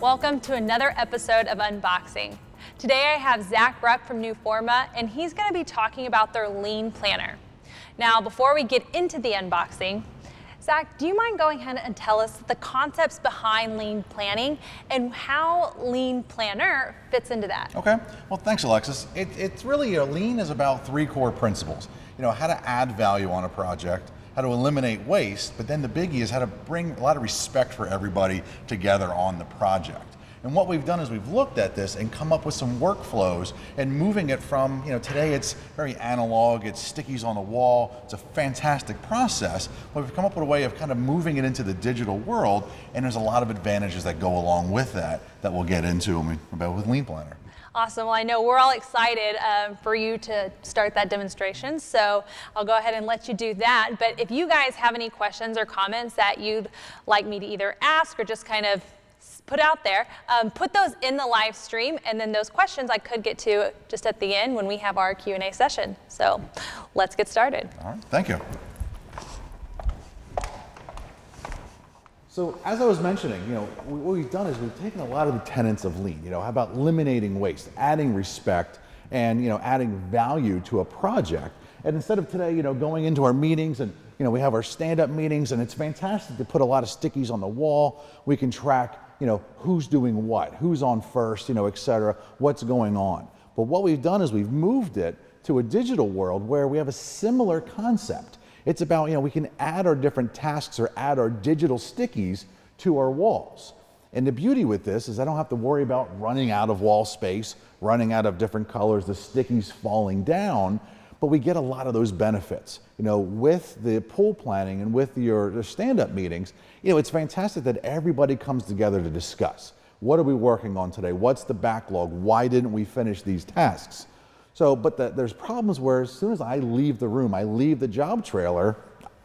Welcome to another episode of Unboxing. Today I have Zach Bruck from Newforma, and he's going to be talking about their LeanPlanner. Now, before we get into the unboxing, Zach, do you mind going ahead and tell us the concepts behind lean planning and how LeanPlanner fits into that? Okay, well thanks Alexis. It's really, lean is about three core principles. How to add value on a project, how to eliminate waste, but then the biggie is how to bring a lot of respect for everybody together on the project. And what we've done is we've looked at this and come up with some workflows and moving it from, today it's very analog, it's stickies on the wall, it's a fantastic process, but we've come up with a way of kind of moving it into the digital world, and there's a lot of advantages that go along with that we'll get into with LeanPlanner. Awesome. Well, I know we're all excited for you to start that demonstration, so I'll go ahead and let you do that. But if you guys have any questions or comments that you'd like me to either ask or just kind of put out there, put those in the live stream, and then those questions I could get to just at the end when we have our Q&A session. So let's get started. All right, thank you. So as I was mentioning, what we've done is we've taken a lot of the tenets of lean. How about eliminating waste, adding respect, and adding value to a project. And instead of today, going into our meetings and we have our stand-up meetings, and it's fantastic to put a lot of stickies on the wall. We can track who's doing what, who's on first, et cetera, what's going on. But what we've done is we've moved it to a digital world where we have a similar concept. It's about, we can add our different tasks or add our digital stickies to our walls. And the beauty with this is I don't have to worry about running out of wall space, running out of different colors, the stickies falling down, but we get a lot of those benefits. With the pool planning and with your stand-up meetings, it's fantastic that everybody comes together to discuss. What are we working on today? What's the backlog? Why didn't we finish these tasks? But there's problems where as soon as I leave the room, I leave the job trailer,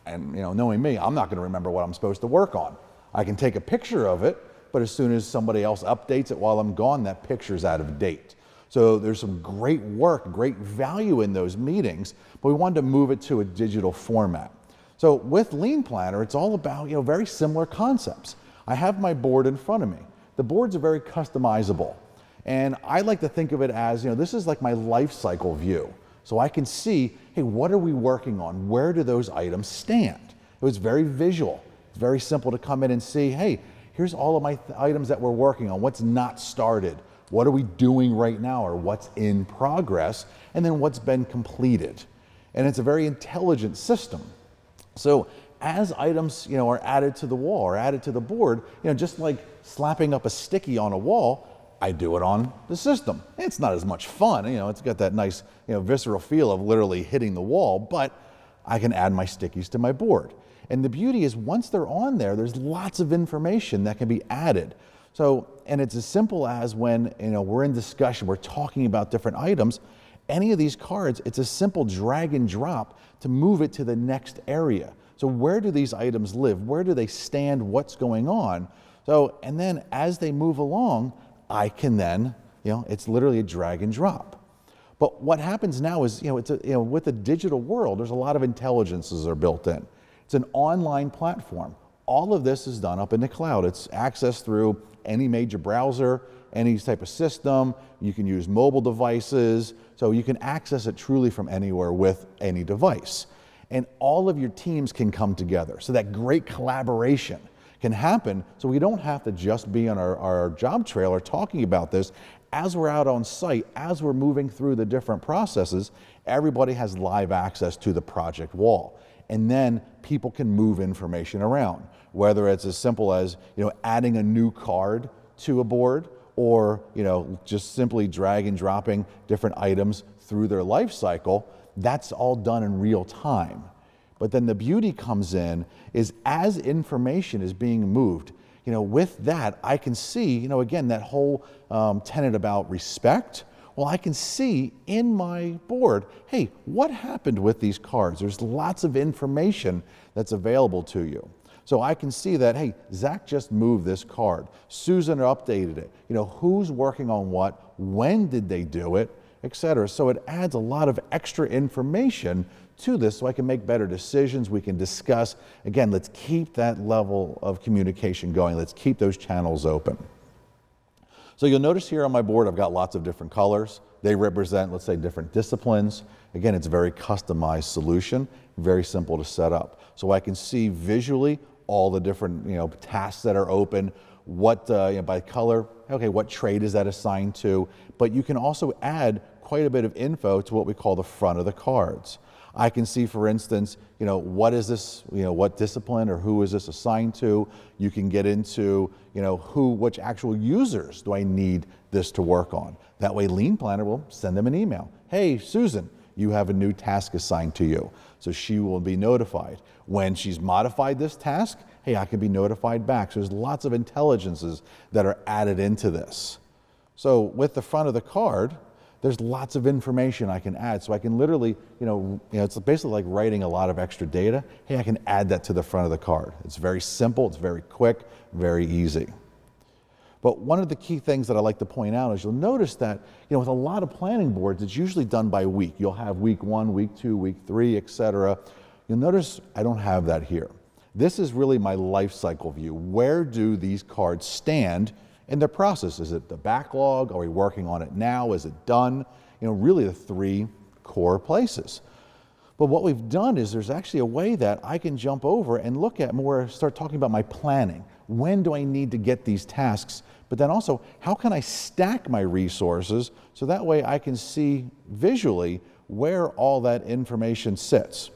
and knowing me, I'm not going to remember what I'm supposed to work on. I can take a picture of it, but as soon as somebody else updates it while I'm gone, that picture's out of date. So there's some great work, great value in those meetings, but we wanted to move it to a digital format. So with LeanPlanner, it's all about very similar concepts. I have my board in front of me. The boards are very customizable. And I like to think of it as, this is like my life cycle view. So I can see, hey, what are we working on? Where do those items stand? It was very visual. It's very simple to come in and see, hey, here's all of my items that we're working on. What's not started? What are we doing right now, or what's in progress? And then what's been completed. And it's a very intelligent system. So as items, are added to the wall or added to the board, just like slapping up a sticky on a wall, I do it on the system. It's not as much fun, it's got that nice, visceral feel of literally hitting the wall, but I can add my stickies to my board. And the beauty is once they're on there, there's lots of information that can be added. So, and it's as simple as when, we're in discussion, we're talking about different items, any of these cards, it's a simple drag and drop to move it to the next area. So where do these items live? Where do they stand? What's going on? So, and then as they move along, I can then, it's literally a drag and drop. But what happens now is, it's with the digital world, there's a lot of intelligences that are built in. It's an online platform. All of this is done up in the cloud. It's accessed through any major browser, any type of system. You can use mobile devices, so you can access it truly from anywhere with any device. And all of your teams can come together. So that great collaboration can happen, so we don't have to just be on our job trailer talking about this. As we're out on site, as we're moving through the different processes, everybody has live access to the project wall. And then people can move information around, whether it's as simple as adding a new card to a board, or just simply drag and dropping different items through their life cycle. That's all done in real time. But then the beauty comes in is as information is being moved, with that, I can see, again, that whole tenet about respect. Well, I can see in my board, hey, what happened with these cards? There's lots of information that's available to you. So I can see that, hey, Zach just moved this card. Susan updated it. Who's working on what? When did they do it? Etc. So it adds a lot of extra information to this so I can make better decisions. We can discuss. Again, let's keep that level of communication going. Let's keep those channels open. So you'll notice here on my board, I've got lots of different colors. They represent, let's say, different disciplines. Again, it's a very customized solution, very simple to set up. So I can see visually all the different tasks that are open, what by color, okay, what trade is that assigned to, but you can also add quite a bit of info to what we call the front of the cards. I can see, for instance, what is this, what discipline or who is this assigned to? You can get into, which actual users do I need this to work on? That way LeanPlanner will send them an email. Hey, Susan, you have a new task assigned to you. So she will be notified. When she's modified this task, hey, I can be notified back. So there's lots of intelligences that are added into this. So with the front of the card, there's lots of information I can add. So I can literally, it's basically like writing a lot of extra data. Hey, I can add that to the front of the card. It's very simple, it's very quick, very easy. But one of the key things that I like to point out is you'll notice that, with a lot of planning boards, it's usually done by week. You'll have week 1, week 2, week 3, etc. You'll notice I don't have that here. This is really my life cycle view. Where do these cards stand in their process? Is it the backlog? Are we working on it now? Is it done? Really the 3 core places. But what we've done is there's actually a way that I can jump over and look at more, start talking about my planning. When do I need to get these tasks? But then also, how can I stack my resources so that way I can see visually where all that information sits?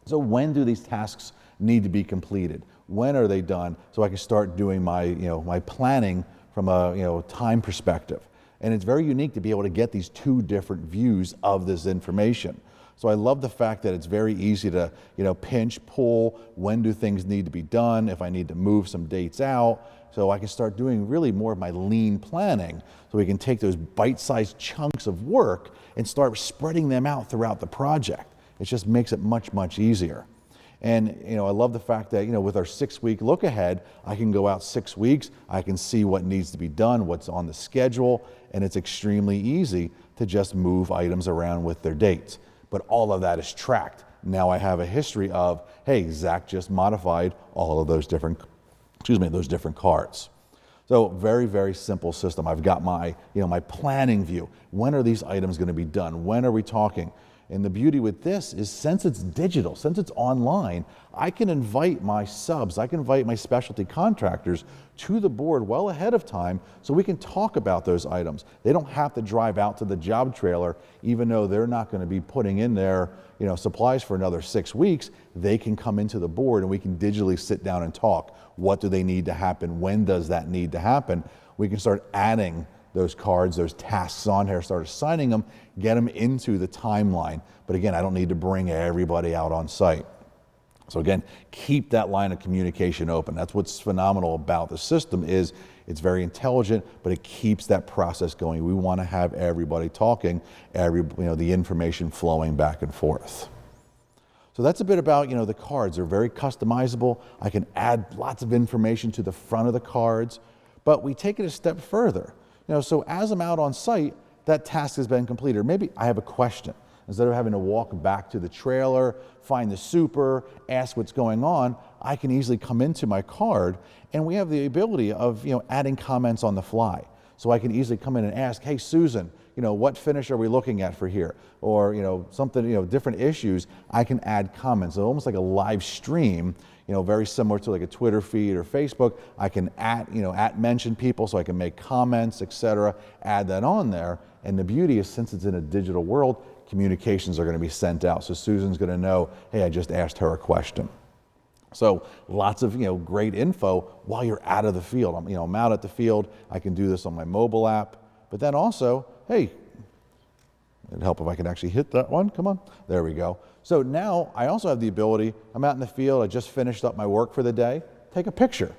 So when do these tasks need to be completed? When are they done? So I can start doing my, my planning from a, time perspective. And it's very unique to be able to get these 2 different views of this information. So I love the fact that it's very easy to, pinch, pull, when do things need to be done, if I need to move some dates out. So I can start doing really more of my lean planning. So we can take those bite-sized chunks of work and start spreading them out throughout the project. It just makes it much, much easier. And I love the fact that with our 6-week look ahead, I can go out 6 weeks, I can see what needs to be done, what's on the schedule, and it's extremely easy to just move items around with their dates. But all of that is tracked. Now I have a history of, hey, Zach just modified all of those different cards. So very, very simple system. I've got my, my planning view. When are these items going to be done? When are we talking? And the beauty with this is, since it's digital, since it's online, I can invite my subs, I can invite my specialty contractors to the board well ahead of time so we can talk about those items. They don't have to drive out to the job trailer, even though they're not going to be putting in their supplies for another 6 weeks. They can come into the board and we can digitally sit down and talk. What do they need to happen? When does that need to happen? We can start adding those cards, those tasks on here, start assigning them, get them into the timeline. But again, I don't need to bring everybody out on site. So again, keep that line of communication open. That's what's phenomenal about the system is it's very intelligent, but it keeps that process going. We want to have everybody talking, the information flowing back and forth. So that's a bit about, the cards. They're very customizable. I can add lots of information to the front of the cards, but we take it a step further. So as I'm out on site, that task has been completed. Maybe I have a question. Instead of having to walk back to the trailer, find the super, ask what's going on, I can easily come into my card, and we have the ability of adding comments on the fly. So I can easily come in and ask, hey Susan, what finish are we looking at for here? Or something, different issues. I can add comments. So almost like a live stream. Very similar to like a Twitter feed or Facebook. I can mention people so I can make comments, etc. Add that on there. And the beauty is, since it's in a digital world, communications are going to be sent out. So Susan's going to know, hey, I just asked her a question. So lots of great info while you're out of the field. I'm out at the field. I can do this on my mobile app. But then also, hey, it'd help if I can actually hit that one. Come on, there we go. So now I also have the ability, I'm out in the field, I just finished up my work for the day, take a picture,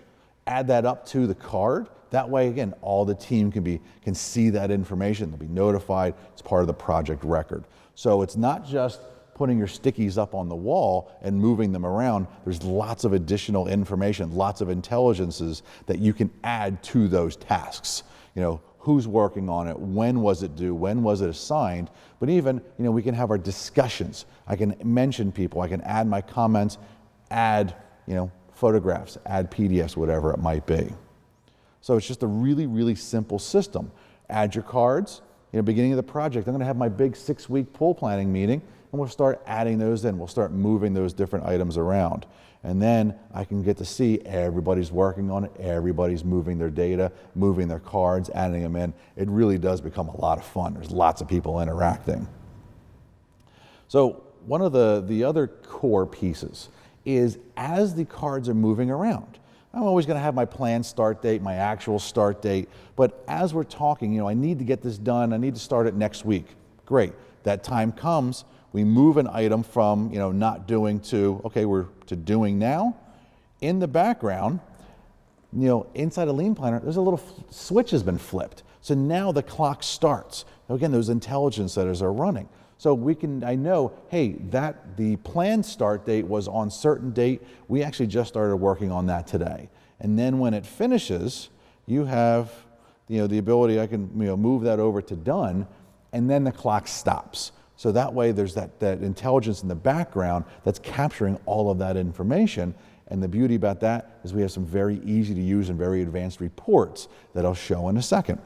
add that up to the card. That way, again, all the team can see that information, they'll be notified, it's part of the project record. So it's not just putting your stickies up on the wall and moving them around. There's lots of additional information, lots of intelligences that you can add to those tasks. Who's working on it, when was it due, when was it assigned, but even, we can have our discussions. I can mention people, I can add my comments, add, photographs, add PDFs, whatever it might be. So it's just a really, really simple system. Add your cards. Beginning of the project, I'm going to have my big 6-week pool planning meeting, and we'll start adding those in. We'll start moving those different items around. And then I can get to see everybody's working on it, everybody's moving their data, moving their cards, adding them in. It really does become a lot of fun. There's lots of people interacting. So one of the other core pieces is as the cards are moving around, I'm always going to have my planned start date, my actual start date, but as we're talking, I need to get this done, I need to start it next week. Great. That time comes, we move an item from, not doing to, okay, we're to doing now. In the background, inside a LeanPlanner, there's a little switch has been flipped. So now the clock starts. Again, those intelligence setters are running. So I know, hey, the planned start date was on certain date. We actually just started working on that today. And then when it finishes, you have, the ability, I can, move that over to done, and then the clock stops. So that way there's that intelligence in the background that's capturing all of that information. And the beauty about that is we have some very easy to use and very advanced reports that I'll show in a second.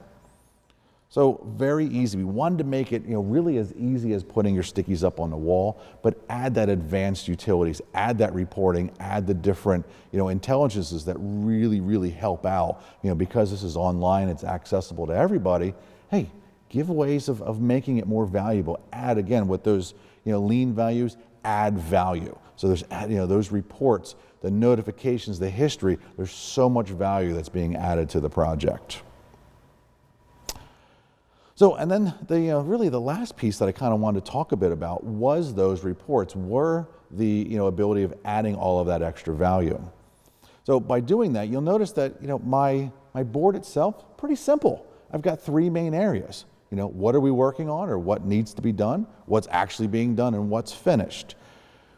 So very easy. We wanted to make it really as easy as putting your stickies up on the wall, but add that advanced utilities, add that reporting, add the different intelligences that really, really help out. Because this is online, it's accessible to everybody. Hey, giveaways of making it more valuable. Add again with those lean values, add value. So there's those reports, the notifications, the history. There's so much value that's being added to the project. So, and then really the last piece that I kind of wanted to talk a bit about was those reports, were the ability of adding all of that extra value. So by doing that, you'll notice that my board itself, pretty simple. I've got 3 main areas. What are we working on, or what needs to be done, what's actually being done, and what's finished.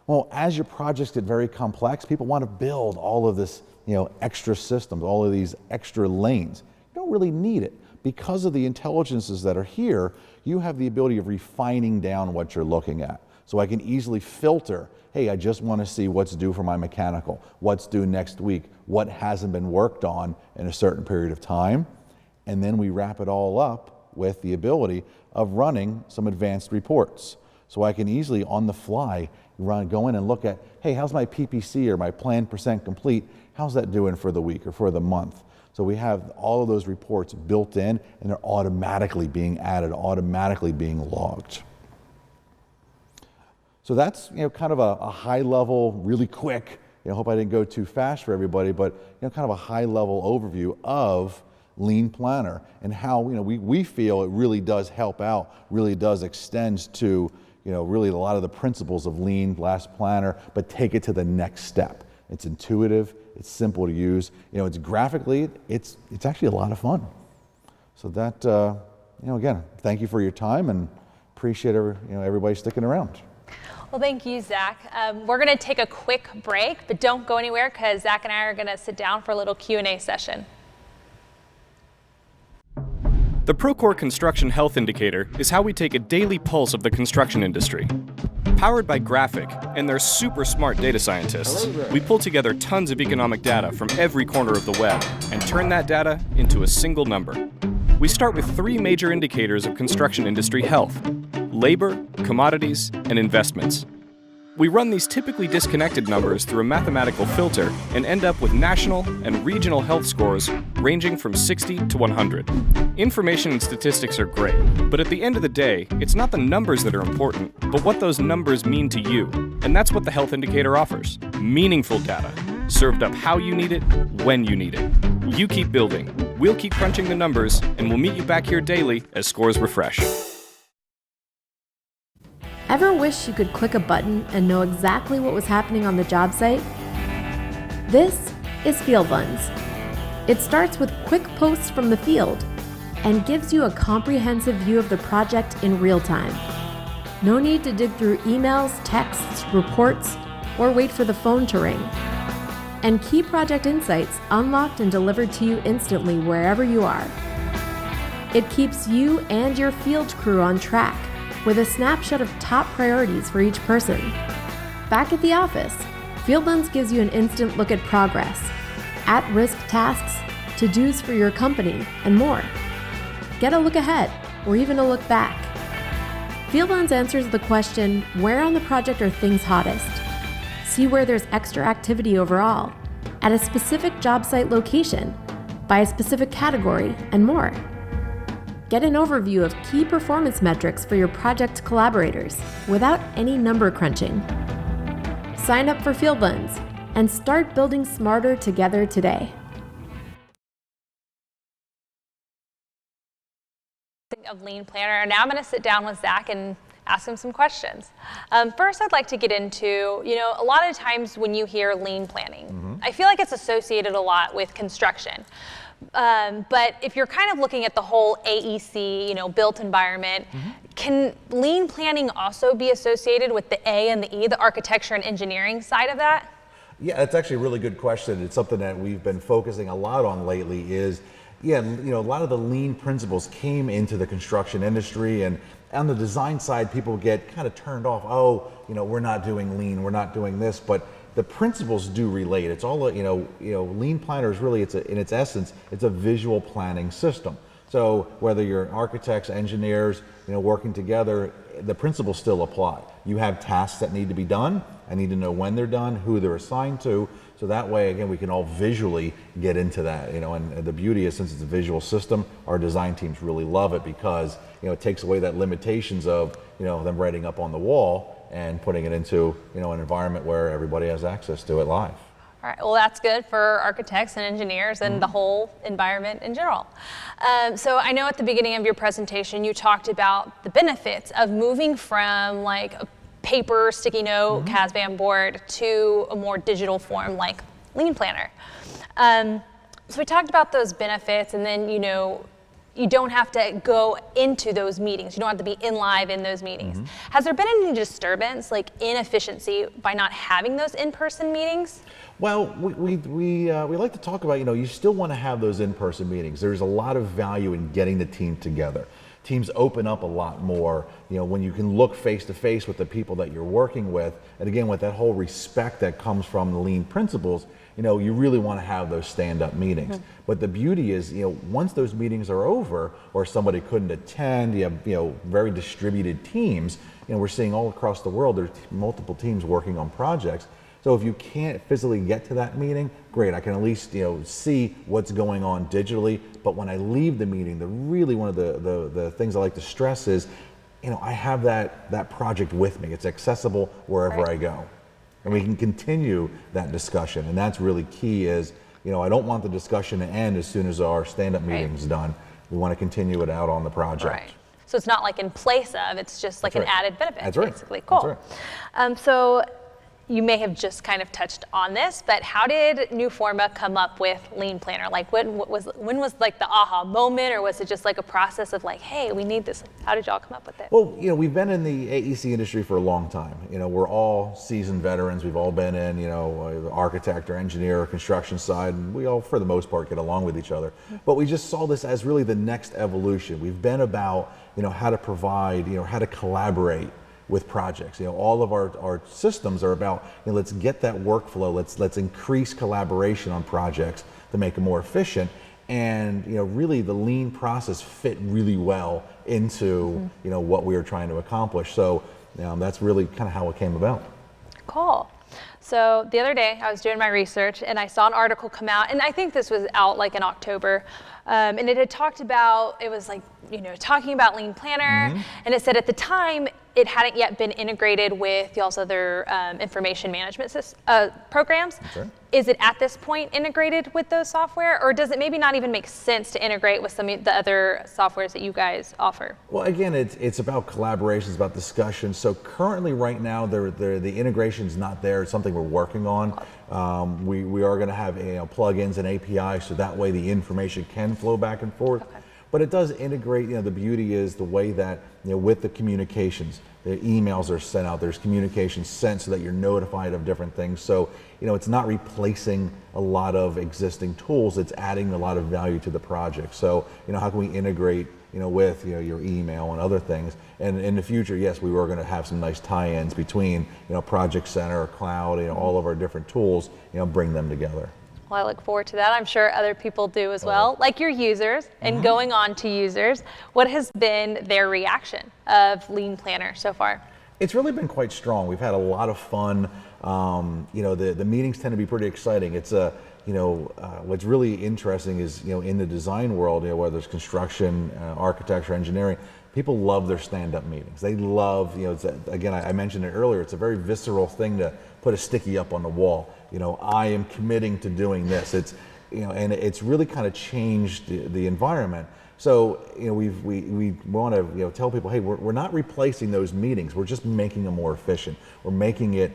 Well, as your projects get very complex, people want to build all of this extra systems, all of these extra lanes. You don't really need it. Because of the intelligences that are here, you have the ability of refining down what you're looking at. So I can easily filter, hey, I just want to see what's due for my mechanical, what's due next week, what hasn't been worked on in a certain period of time. And then we wrap it all up with the ability of running some advanced reports. So I can easily, on the fly, go in and look at, hey, how's my PPC or my planned percent complete? How's that doing for the week or for the month? So we have all of those reports built in, and they're automatically being added, automatically being logged. So that's kind of a high level, really quick. I hope I didn't go too fast for everybody, but kind of a high level overview of LeanPlanner and how we feel it really does help out, really does extend to really a lot of the principles of Lean Planner, but take it to the next step. It's intuitive, it's simple to use. It's graphically, it's actually a lot of fun. So that, again, thank you for your time, and appreciate everybody sticking around. Well, thank you, Zach. We're going to take a quick break, but don't go anywhere because Zach and I are going to sit down for a little Q&A session. The Procore Construction Health Indicator is how we take a daily pulse of the construction industry. Powered by Graphic and their super smart data scientists, we pull together tons of economic data from every corner of the web and turn that data into a single number. We start with 3 major indicators of construction industry health: labor, commodities, and investments. We run these typically disconnected numbers through a mathematical filter and end up with national and regional health scores ranging from 60 to 100. Information and statistics are great, but at the end of the day, it's not the numbers that are important, but what those numbers mean to you. And that's what the health indicator offers: meaningful data, served up how you need it, when you need it. You keep building, we'll keep crunching the numbers, and we'll meet you back here daily as scores refresh. Ever wish you could click a button and know exactly what was happening on the job site? This is FieldLens. It starts with quick posts from the field and gives you a comprehensive view of the project in real time. No need to dig through emails, texts, reports, or wait for the phone to ring. And key project insights unlocked and delivered to you instantly wherever you are. It keeps you and your field crew on track with a snapshot of top priorities for each person. Back at the office, FieldLens gives you an instant look at progress, at-risk tasks, to-dos for your company, and more. Get a look ahead, or even a look back. FieldLens answers the question, where on the project are things hottest? See where there's extra activity overall, at a specific job site location, by a specific category, and more. Get an overview of key performance metrics for your project collaborators without any number crunching. Sign up for FieldLens and start building smarter together today. Of LeanPlanner. Now I'm going to sit down with Zach and ask him some questions. First, I'd like to get into, a lot of times when you hear lean planning, I feel like it's associated a lot with construction. But if you're kind of looking at the whole AEC, built environment, can lean planning also be associated with the A and the E, the architecture and engineering side of that? Yeah, it's actually a really good question. It's something that we've been focusing a lot on lately is, a lot of the lean principles came into the construction industry, and on the design side, people get kind of turned off. Oh, we're not doing lean, we're not doing this, but the principles do relate. It's all, LeanPlanner is really, in its essence, it's a visual planning system. So whether you're architects, engineers, working together, the principles still apply. You have tasks that need to be done. I need to know when they're done, who they're assigned to. So that way, again, we can all visually get into that, and the beauty is, since it's a visual system, our design teams really love it because, it takes away that limitations of, them writing up on the wall and putting it into, an environment where everybody has access to it live. All right, well, that's good for architects and engineers and the whole environment in general. So I know at the beginning of your presentation, you talked about the benefits of moving from like a paper, sticky note, Kanban board to a more digital form like LeanPlanner. So we talked about those benefits, and then, you don't have to go into those meetings. You don't have to be in live in those meetings. Has there been any disturbance, like inefficiency, by not having those in-person meetings? Well, we like to talk about, you still want to have those in-person meetings. There's a lot of value in getting the team together. Teams open up a lot more, when you can look face to face with the people that you're working with. And again, with that whole respect that comes from the lean principles, you really want to have those stand-up meetings. But the beauty is, once those meetings are over or somebody couldn't attend, you have, very distributed teams. We're seeing all across the world, there's multiple teams working on projects. So if you can't physically get to that meeting, great, I can at least see what's going on digitally. But when I leave the meeting, one of the things I like to stress is, I have that project with me. It's accessible wherever I go. And we can continue that discussion. And that's really key is, I don't want the discussion to end as soon as our stand-up meeting's done. We want to continue it out on the project. Right. So it's not like in place of, it's just like an added benefit. That's right. Basically. Cool. That's right. So you may have just kind of touched on this, but how did Newforma come up with LeanPlanner? Like when was like the aha moment, or was it just like a process of like, hey, we need this? How did y'all come up with it? Well, we've been in the AEC industry for a long time. We're all seasoned veterans. We've all been in, architect or engineer or construction side, and we all, for the most part, get along with each other. But we just saw this as really the next evolution. We've been about, how to provide, how to collaborate with projects. All of our systems are about, let's get that workflow, let's increase collaboration on projects to make them more efficient. And really the lean process fit really well into what we were trying to accomplish. So that's really kind of how it came about. Cool. So the other day I was doing my research and I saw an article come out, and I think this was out like in October, and it had talked about, it was like, talking about LeanPlanner, and it said at the time it hadn't yet been integrated with y'all's other information management programs. Okay. Is it at this point integrated with those software, or does it maybe not even make sense to integrate with some of the other softwares that you guys offer? Well, again, it's about collaboration, it's about discussion. So currently, right now, the integration's not there. It's something we're working on. We are going to have plugins and APIs, so that way the information can flow back and forth. Okay. But it does integrate. The beauty is the way that with the communications, the emails are sent out. There's communications sent so that you're notified of different things. So it's not replacing a lot of existing tools. It's adding a lot of value to the project. So how can we integrate with your email and other things? And in the future, yes, we were going to have some nice tie-ins between Project Center, cloud, all of our different tools. Bring them together. Well, I look forward to that. I'm sure other people do as well, like your users and going on to users. What has been their reaction of LeanPlanner so far? It's really been quite strong. We've had a lot of fun. The meetings tend to be pretty exciting. It's what's really interesting is, in the design world, whether it's construction, architecture, engineering, people love their stand-up meetings. They love, again, I mentioned it earlier, it's a very visceral thing to put a sticky up on the wall. I am committing to doing this. It's, and it's really kind of changed the environment. So, we want to, tell people, hey, we're not replacing those meetings. We're just making them more efficient. We're making it,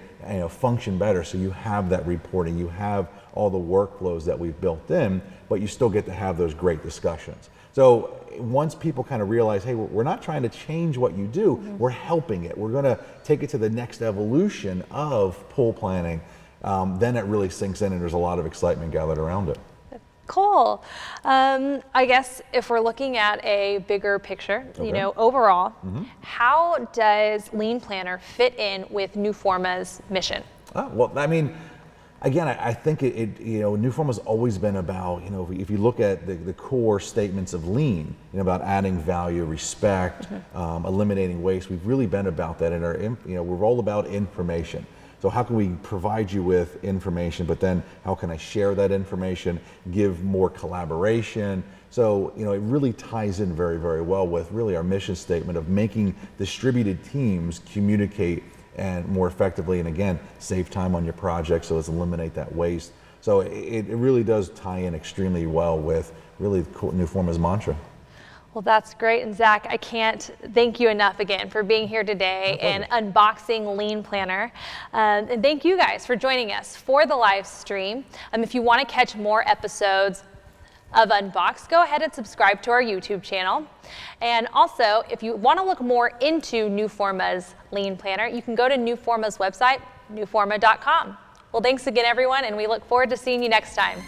function better. So you have that reporting, you have all the workflows that we've built in, but you still get to have those great discussions. So once people kind of realize, hey, we're not trying to change what you do, we're helping it. We're going to take it to the next evolution of pool planning. Then it really sinks in and there's a lot of excitement gathered around it. Cool. I guess if we're looking at a bigger picture, overall, how does LeanPlanner fit in with Newforma's mission? Well, I mean, again, I think Newforma's always been about, if you look at the core statements of Lean, about adding value, respect, eliminating waste, we've really been about that. And we're all about information. So how can we provide you with information, but then how can I share that information, give more collaboration? So, it really ties in very, very well with really our mission statement of making distributed teams communicate and more effectively, and again, save time on your project, so as to eliminate that waste. So it really does tie in extremely well with really Newforma's mantra. Well, that's great. And Zach, I can't thank you enough again for being here today and unboxing LeanPlanner. And thank you guys for joining us for the live stream. If you want to catch more episodes of Unboxed, go ahead and subscribe to our YouTube channel. And also, if you want to look more into Newforma's LeanPlanner, you can go to Newforma's website, newforma.com. Well, thanks again, everyone, and we look forward to seeing you next time.